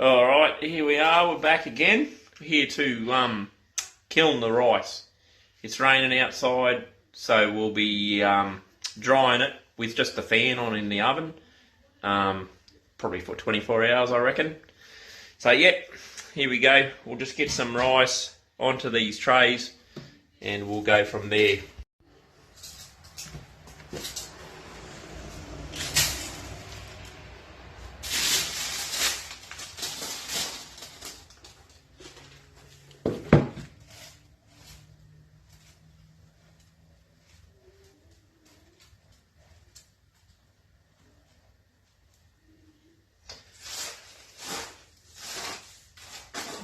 Alright, here we are, we're back again. We're here to kiln the rice. It's raining outside, so we'll be drying it with just the fan on in the oven. Probably for 24 hours, I reckon. So, yep, here we go. We'll just get some rice onto these trays and we'll go from there.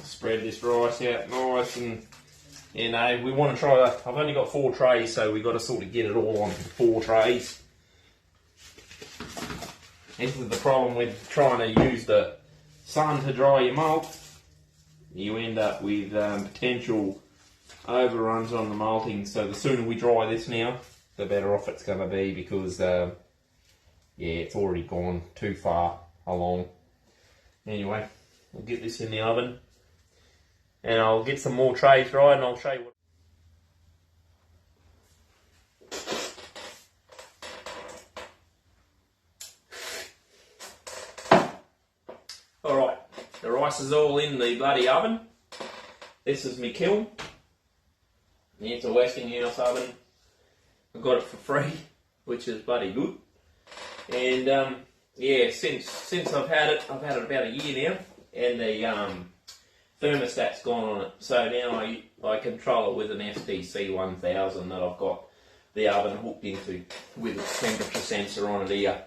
Spread this rice out nice, and you know, we want to try that. I've only got 4 trays, so we've got to sort of get it all onto the 4 trays. This is the problem with trying to use the sun to dry your malt. You end up with potential overruns on the malting, so the sooner we dry this now, the better off it's going to be, because yeah, it's already gone too far along. Anyway, we'll get this in the oven. And I'll get some more trays dry and I'll show you what. Alright, the rice is all in the bloody oven. This is my kiln. It's a Westinghouse oven. I got it for free, which is bloody good. And yeah, since I've had it about a year now, and the thermostat's gone on it, so now I control it with an SDC 1000 that I've got the oven hooked into with a temperature sensor on it here.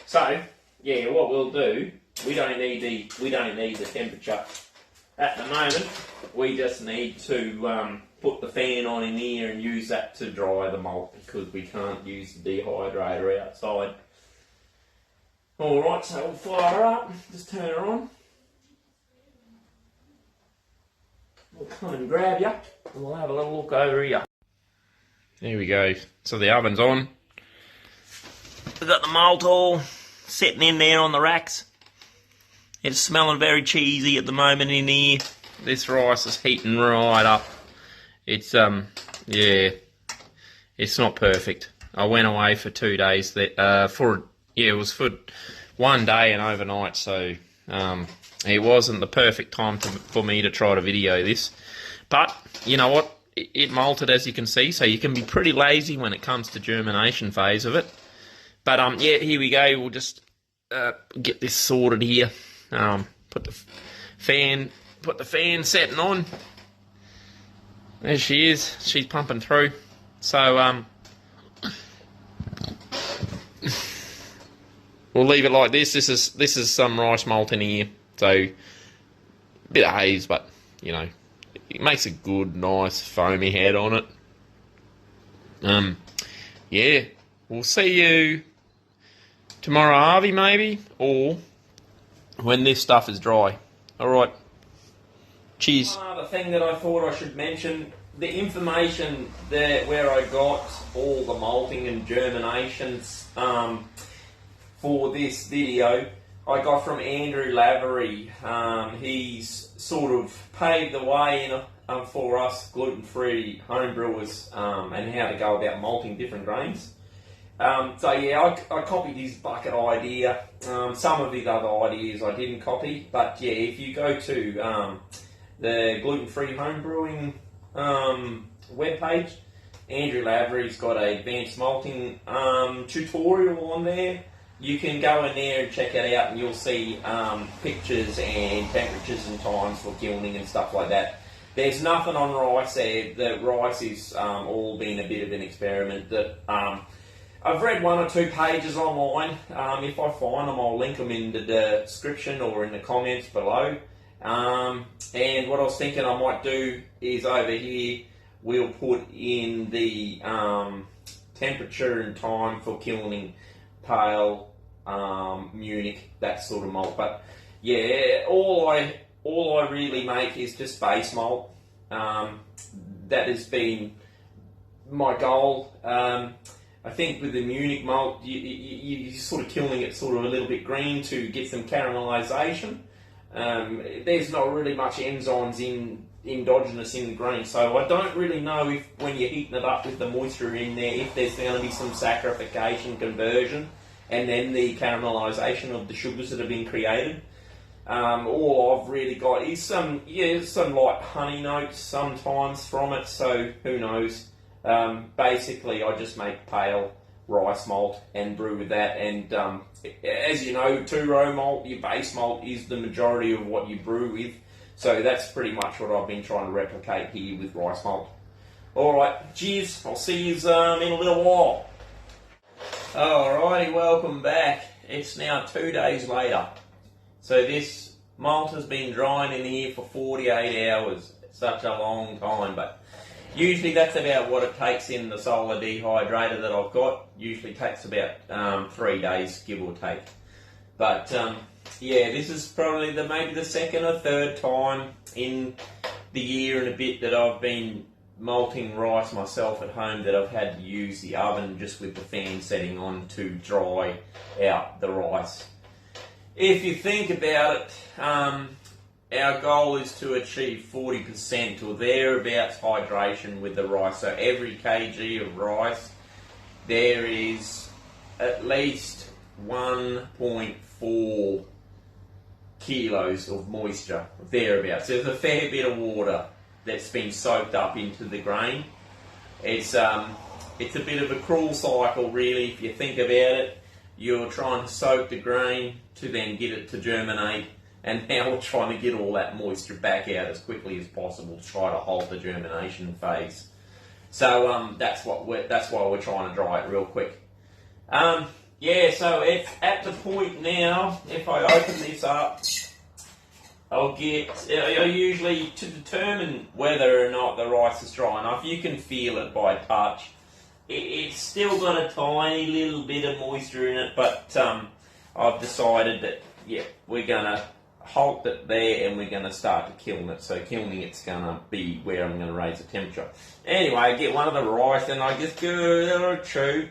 So yeah, what we'll do, we don't need the temperature at the moment. We just need to put the fan on in here and use that to dry the malt, because we can't use the dehydrator outside. Alright, so we'll fire her up, just turn her on. We'll come and grab you, and we'll have a little look over here. There we go. So the oven's on. We've got the malt all sitting in there on the racks. It's smelling very cheesy at the moment in here. This rice is heating right up. It's yeah, it's not perfect. I went away for 2 days. It was for 1 day and overnight, so it wasn't the perfect time for me to try to video this. But you know what? It malted, as you can see, so you can be pretty lazy when it comes to germination phase of it. But yeah, here we go. We'll just get this sorted here. Put the fan setting on. There she is. She's pumping through. So we'll leave it like this. This is some rice malt in here. So a bit of haze, but you know, it makes a good, nice foamy head on it. Yeah, we'll see you tomorrow, Harvey, maybe, or when this stuff is dry. Alright, cheers. One other thing that I thought I should mention, the information there where I got all the malting and germinations for this video, I got from Andrew Lavery. He's sort of paved the way for us gluten-free homebrewers and how to go about malting different grains. So yeah, I copied his bucket idea. Some of his other ideas I didn't copy, but yeah, if you go to the gluten-free homebrewing webpage, Andrew Lavery's got an advanced malting tutorial on there. You can go in there and check it out, and you'll see pictures and temperatures and times for kilning and stuff like that. There's nothing on rice there. The rice is all been a bit of an experiment. That I've read 1 or 2 pages online. If I find them, I'll link them in the description or in the comments below. And what I was thinking I might do is over here, we'll put in the temperature and time for kilning pale, Munich, that sort of malt. But yeah, all I really make is just base malt. That has been my goal. I think with the Munich malt, you're sort of killing it sort of a little bit green to get some caramelisation. there's not really much enzymes endogenous in the grain, so I don't really know if when you're heating it up with the moisture in there, if there's going to be some saccharification conversion and then the caramelisation of the sugars that have been created. All I've really got is some light honey notes sometimes from it, so who knows. Basically I just make pale rice malt and brew with that, and as you know, two-row malt, your base malt, is the majority of what you brew with, so that's pretty much what I've been trying to replicate here with rice malt. Alright, cheers, I'll see you in a little while. Alrighty, welcome back. It's now 2 days later. So this malt has been drying in here for 48 hours. It's such a long time, but usually that's about what it takes in the solar dehydrator that I've got. Usually takes about 3 days, give or take. But yeah, this is probably maybe the second or third time in the year and a bit that I've been malting rice myself at home that I've had to use the oven just with the fan setting on to dry out the rice. If you think about it, our goal is to achieve 40% or thereabouts hydration with the rice. So every kg of rice, there is at least 1.4 kilos of moisture, thereabouts. There's a fair bit of water that's been soaked up into the grain. It's a bit of a cruel cycle, really, if you think about it. You're trying to soak the grain to then get it to germinate, and now we're trying to get all that moisture back out as quickly as possible to try to halt the germination phase. So that's why we're trying to dry it real quick. Yeah, so it's at the point now, if I open this up, I usually, to determine whether or not the rice is dry enough, you can feel it by touch. It's still got a tiny little bit of moisture in it, but I've decided that, yeah, we're going to halt it there and we're going to start to kiln it. So kilning it's going to be where I'm going to raise the temperature. Anyway, I get one of the rice and I just give it a chew.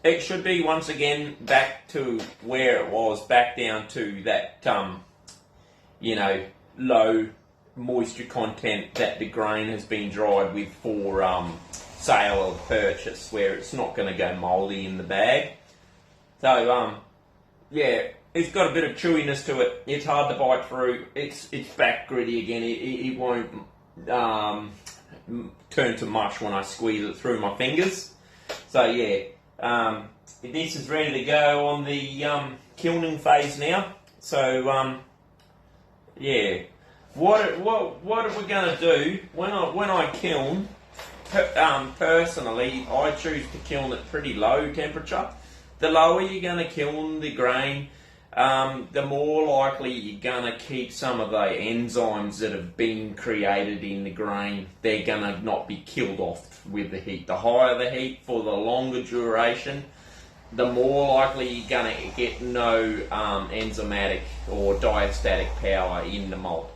It should be once again back to where it was, back down to that, low moisture content that the grain has been dried with for sale or purchase, where it's not going to go mouldy in the bag. So, yeah, it's got a bit of chewiness to it. It's hard to bite through. It's back gritty again. It won't turn to mush when I squeeze it through my fingers. So, yeah. This is ready to go on the kilning phase now. So yeah, what are we going to do when I kiln? Personally, I choose to kiln at pretty low temperature. The lower you're going to kiln the grain, the more likely you're going to keep some of the enzymes that have been created in the grain. They're going to not be killed off with the heat. The higher the heat for the longer duration, the more likely you're going to get no enzymatic or diastatic power in the malt.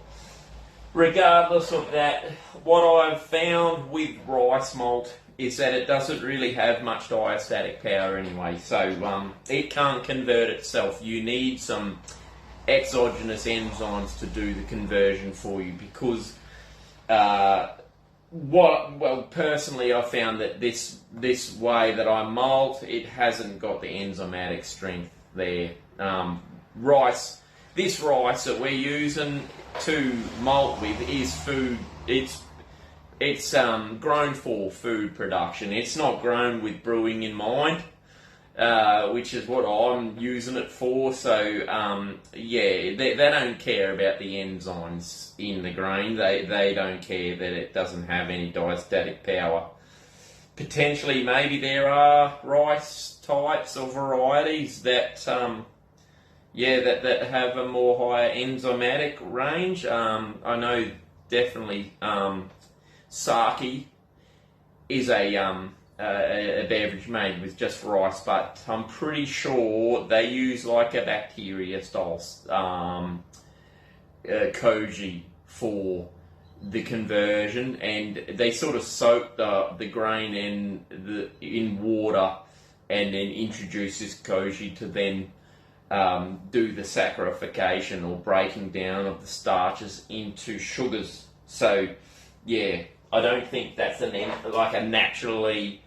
Regardless of that, what I've found with rice malt is that it doesn't really have much diastatic power anyway, so it can't convert itself. You need some exogenous enzymes to do the conversion for you, because personally I found that this way that I malt, it hasn't got the enzymatic strength there. This rice that we're using to malt with is food. It's grown for food production. It's not grown with brewing in mind, which is what I'm using it for. So yeah, they don't care about the enzymes in the grain. They don't care that it doesn't have any diastatic power. Potentially, maybe there are rice types or varieties that that have a more higher enzymatic range. I know definitely sake is a beverage made with just rice, but I'm pretty sure they use like a bacteria style koji for the conversion, and they sort of soak the grain in water and then introduce this koji to then do the saccharification or breaking down of the starches into sugars. So, yeah, I don't think that's like a naturally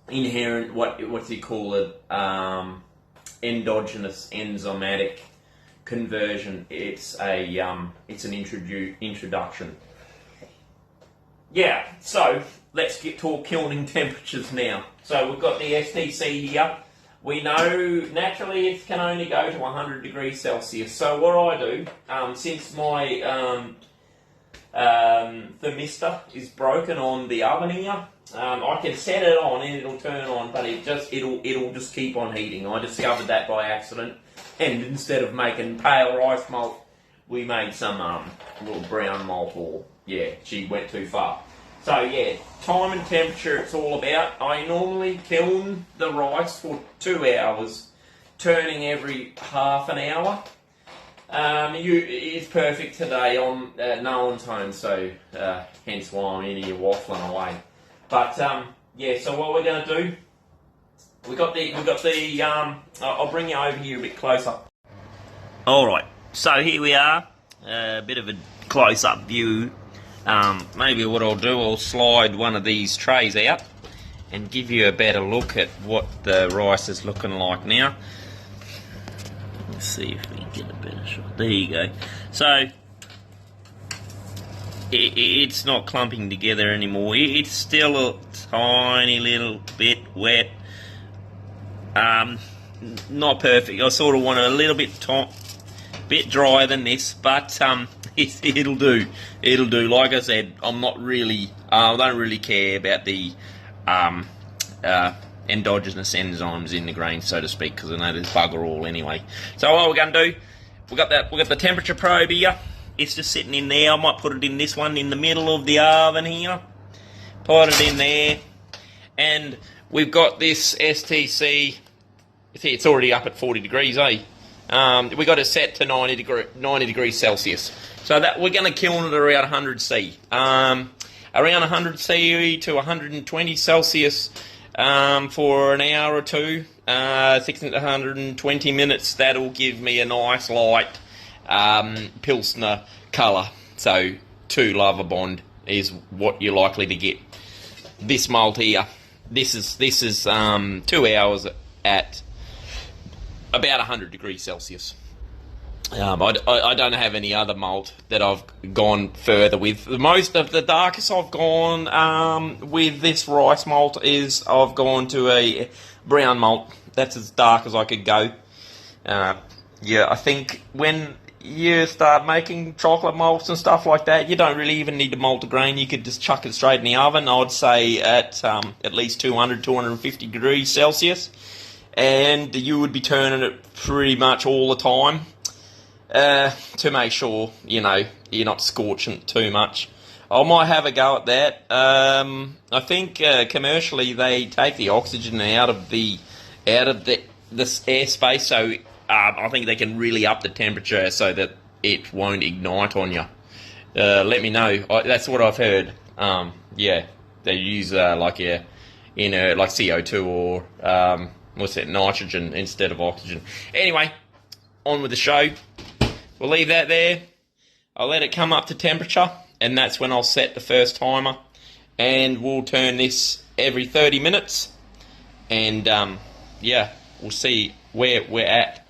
inherent, what's he call it, endogenous enzymatic conversion. It's an introduction. Yeah, so let's get to kilning temperatures now. So we've got the STC here. We know naturally it can only go to 100 degrees Celsius. So what I do, since my thermistor is broken on the oven here, I can set it on and it'll turn on, but it'll just keep on heating. I discovered that by accident, and instead of making pale rice malt, we made some little brown malt, or yeah, she went too far. So yeah, time and temperature it's all about. I normally kiln the rice for 2 hours, turning every half an hour. It's perfect today. No one's home, so hence why I'm in here waffling away. But yeah, so what we're going to do, we got the. I'll bring you over here a bit closer. All right, so here we are, a bit of a close-up view. Maybe what I'll do, I'll slide one of these trays out and give you a better look at what the rice is looking like now. Let's see if we can get a better shot. There you go. So it's not clumping together anymore. It's still a tiny little bit wet. Not perfect. I sort of want it a little bit drier than this, but it'll do. It'll do. Like I said, I'm not really. I don't really care about the endogenous enzymes in the grain, so to speak, because I know there's bugger all anyway. So what we're going to do, we got the temperature probe here. It's just sitting in there. I might put it in this one in the middle of the oven here. Put it in there, and we've got this STC. See, it's already up at 40 degrees, eh? We got it set to 90 degrees Celsius. So that we're going to kiln it around 100 C. Around 100 C to 120 Celsius for an hour or two, 60 to 120 minutes. That'll give me a nice light Pilsner colour. So 2 lava bond is what you're likely to get. This malt here, this is 2 hours at about 100 degrees Celsius. I don't have any other malt that I've gone further with. Most of the darkest I've gone with this rice malt is I've gone to a brown malt. That's as dark as I could go. Yeah, I think when you start making chocolate malts and stuff like that, you don't really even need to malt the grain. You could just chuck it straight in the oven. I'd say at least 200, 250 degrees Celsius. And you would be turning it pretty much all the time to make sure, you're not scorching it too much. I might have a go at that. I think commercially they take the oxygen out of the airspace, so I think they can really up the temperature so that it won't ignite on you. Let me know. That's what I've heard. Yeah, they use like CO2 or what's that, nitrogen instead of oxygen. Anyway, on with the show. We'll leave that there. I'll let it come up to temperature, and that's when I'll set the first timer. And we'll turn this every 30 minutes. And yeah, we'll see where we're at.